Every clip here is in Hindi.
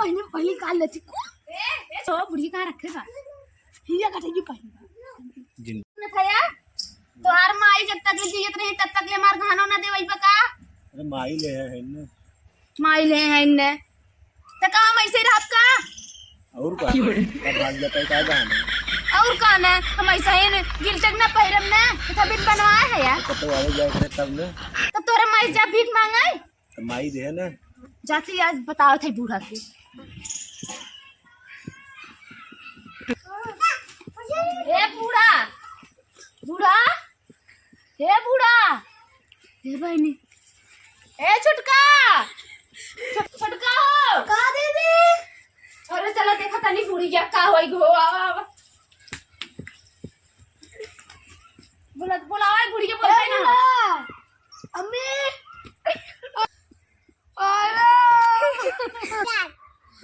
पहले पहले काल लेती को तो बुढ़ी कहां रखे बा हिया कटेगी पहले न थया तोहार माई जब तक ले जियत रही तब तक ले मार खाना ना देवई बका। अरे माई ले है न माई ले है इन्ने त काम ऐसे रहत का और का तब भाग जाता है का गाना और कौन है हम ऐसा ही गिलटक ना पहिरम ना तथा बिन बनवाए है यार तो आवे जाए करे तब न तो तोरे माई जा भीख मांगे तो माई दे है न जाती आज बताओ थे बूढ़ा के ए बूढ़ा बूढ़ा ए बूढ़ा ए बहनी ए छुटका छुटका हो का दीदी अरे चला देखा तनी बूढ़ी क्या का होई गो आवा बुलावा बूढ़ी के बोलते ना अम्मी अरे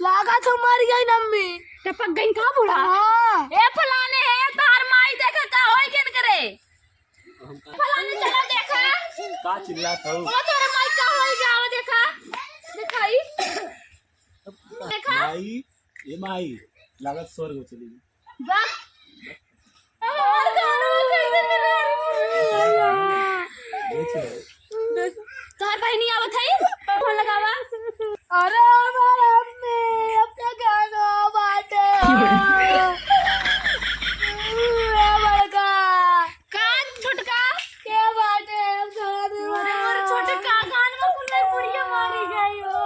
लागा तो मर गई ना अम्मी टपक गई का बूढ़ा हां ए फलाने है तार माई देखा का होई केन करे फलाने चला देखा का चिल्लात हो ओ तोरे माई का होई जाओ देखा दिखाई देखा माई ये माई लागत स्वर्ग में चली गई बा हमार गाना कैसे मिला तार भाई नहीं आवत है फोन लगावा अरे हमारे अम्मी अब तक गाना बाटे बड़का कान छुटका क्या बाटे गाना अरे मोर छुटका कान में कुल्ले बुढ़िया मारी गई हो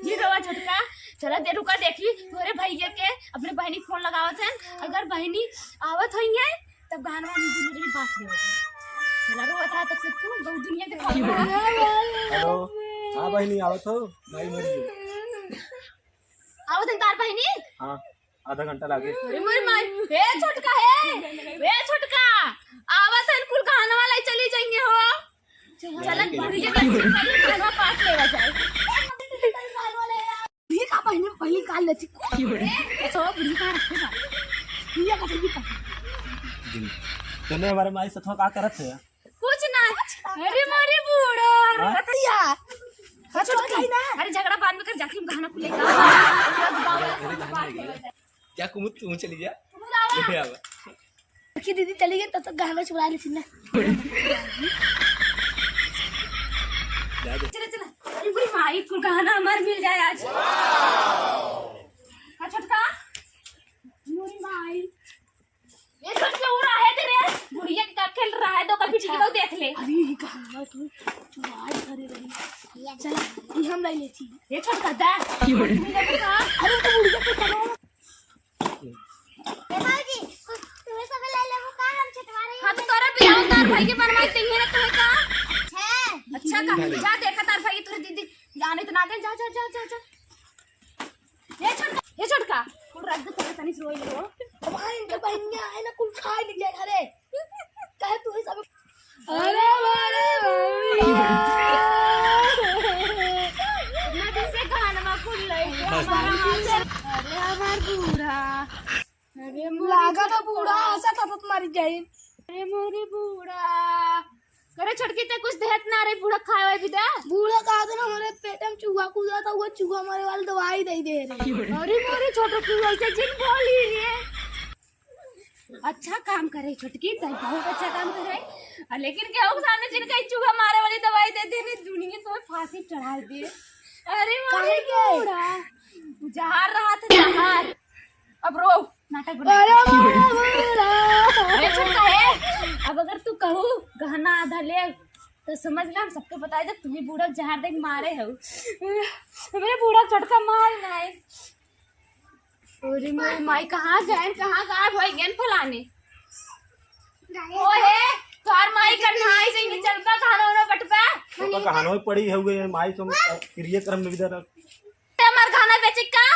जी रवा छुटका चला दे रुका देखी तोरे भैया के अपने बहनी फोन लगावत है अगर बहनी आवत होई है तब गाना में मेरी बात ले चला रो बता तब से तू दो दुनिया दिखा हेलो हां बहनी आवत हो माई मर गई आवत है तार बहनी हां आधा घंटा लागे अरे मोर मार ए छुटका ए छुटका आवत है कुल गाना वाला ही चली जाएंगे हो चलन बुढ़िया के खाना पास लेवा जाए ये का पहले काल लेती को तो बुढ़ी कहां रखे बा हिया कटेगी पहले तूने हमारे माई से का करत है कुछ ना अरे मोरे बूढ़ो हटिया छुटका अरे झगड़ा बाद में कर जाके गाना खुले क्या कुमुत तू चली जा बुलावा ले आवा कि दीदी चली गई तब तक गाना चुरा ली थी ना चला चला अरे बुढ़ी माई कुल गाना हमार मिल जाए आज हाँ छुटका बुढ़ी माई ये छुटका उड़ा है तेरे बुढ़िया का खेल रहा है तो कभी ठीक देख ले अरे ये गाना तो चुराई करे रही चला ये हम ले लेती ये छुटका दा अरे तो बुढ़िया को चला भाई तुम्हें सब ले ले वो का हम छटवा रहे हैं हां तो तोरा बियाह तार भाई के बनवाई ते है ना तुम्हें का अच्छा का जा देखा तार भाई तोरे दीदी जाने तो ना दे जा जा जा जा जा ये छटका कुल रख दे तोरे तनी रोई लो भाई इनके बहनिया है ना कुल खाए नहीं जाए घरे कहे तू ही सब अरे मारे ना दिन से गाना कुल लई अरे हमार बूढ़ा अरे लागा तो बूढ़ा ऐसा था मारी जाए अरे मोरे बूढ़ा करे छटकी ते कुछ देहत ना रे बूढ़ा खाए वाई भी दे बूढ़ा कहा था ना हमारे पेट में चूहा कूदा था वो चूहा हमारे वाले दवाई दे दे रहे अरे मोरे छोटो तू ऐसे जिन बोली रे अच्छा काम करे छटकी तई बहुत अच्छा काम करे लेकिन क्या हो सामने जिन कई चूहा मारे वाली दवाई दे दे ने दुनिया तो फांसी चढ़ा दे अरे मोरे बूढ़ा जहार रहा था जहार अब रो नाटक बना अरे छुटका है अब अगर तू कहू गहना आधा ले तो समझ ले हम सबको बता दे तुम्हें बूढ़ा जहार देख मारे हो मेरे बूढ़ा छटका मार ना है अरे मेरी माई कहाँ गए कहाँ गायब हो गए फलाने ओए तार माई कन्हाई से नहीं चल पा खाना वाला बटपा तो कहानो पड़ी है हुए माई तुम क्रियाक्रम में विदर हमार खाना बेचे का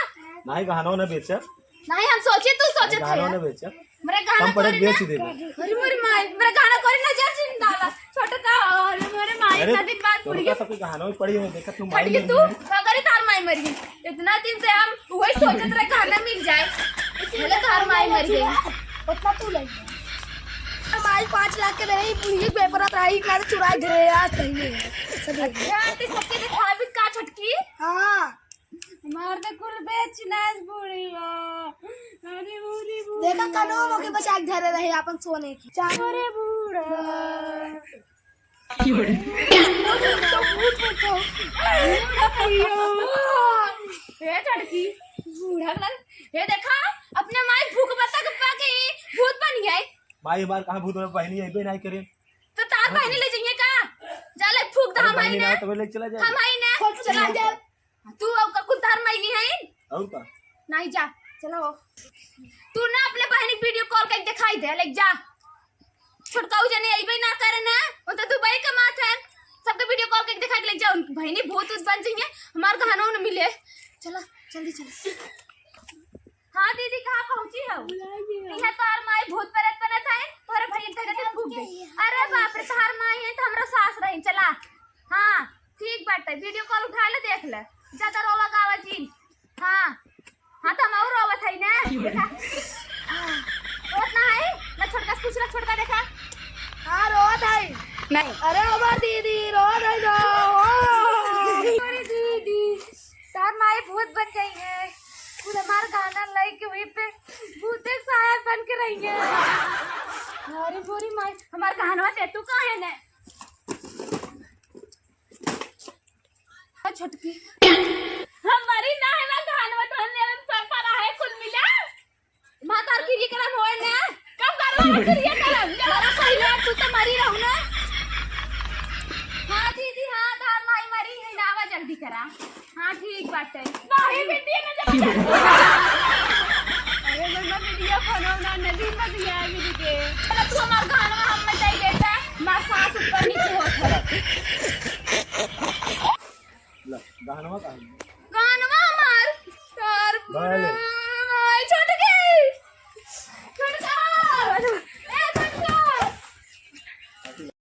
नहीं कहानो ना बेच नहीं हम सोचे तू सोचे थे कहानो ना बेच मेरे गाना कम पड़े कोरी बेच ना- दे अरे मेरी माई मेरे गाना कोरी नजर से डाला छोटा का अरे मेरे माई अरे इतना दिन बाद तो बुढ़ी का सब कहानो पड़ी है देखा तू हट माई के तू अगर ही तार माई मर गई इतना दिन से हम वही सोचत रहे खाना मिल जाए इसलिए तार माई मर गई उतना तू ले हमारी 5 लाख के नहीं पूरी पेपर आई ना चुरा दे यार सही नहीं है सब यार ते सबके दिखा भी का छटकी हां मार दे कुल बेच नाच बूढ़ी अरे बूढ़ी देखा कानों के बचा के धरे रहे अपन सोने की अरे बूढ़ा ये चड़की बूढ़ा लग ये देखा अपने माई भूख बता के पाके भूत बन गई भाई हमार कहां भूत में बहनी आई बे नहीं करे तो तार बहनी ले जाइए का चले फूक दा हम आई ना तो ले चला जा हम आई ना चला जा तू अब का कुल तार माई नहीं है और का नहीं जा चलो तू ना अपने बहनी वीडियो कॉल करके दिखाई दे ले जा छुटकाऊ जने आई ना करे ना वो तो दुबई का माथ है सबको वीडियो कॉल करके दिखाई ले जाओ बहनी बहुत उस बन जाइए हमार खाना न मिले चलो जल्दी चलो हाँ दीदी कहाँ पहुंची हो यह तार माई भूत प्रेत बनत है तोरे भैया तक से फूक गई अरे बाप रे तार माई है तो हमरा सास रही चला हाँ ठीक बात है वीडियो कॉल उठा ले देख ले ज्यादा रोवा गावा जी हाँ हाँ तो हम और रोवत है ना देखा रोत ना है मैं छोटका पूछ रहा छोटका देखा हाँ रोत है नहीं अरे हमार दीदी रोत है जो अरे दीदी तार माई भूत बन गई है खुद हमारा गाना लाई के वहीं पे भूत एक साहब बन के रही है अरे बोरी माई हमारा गाना ते तू कहाँ है ने छटकी हमारी ना है ना गाना तो ने पर है कुल मिला मातार की ये करम होए ना कब करो फिर ये करम जरा पहले तू तो मरी रहू ना हाँ दीदी हाँ तार माई मरी है नावा जल्दी करा हाँ ठीक बात है नहीं बेटी ने जब अरे मैं वीडियो बनाना नदी में दिया मेरी के तू हमार गाना हम में दे देता मां सांस ऊपर नीचे होता ला गानवा का गाना हमार तार भले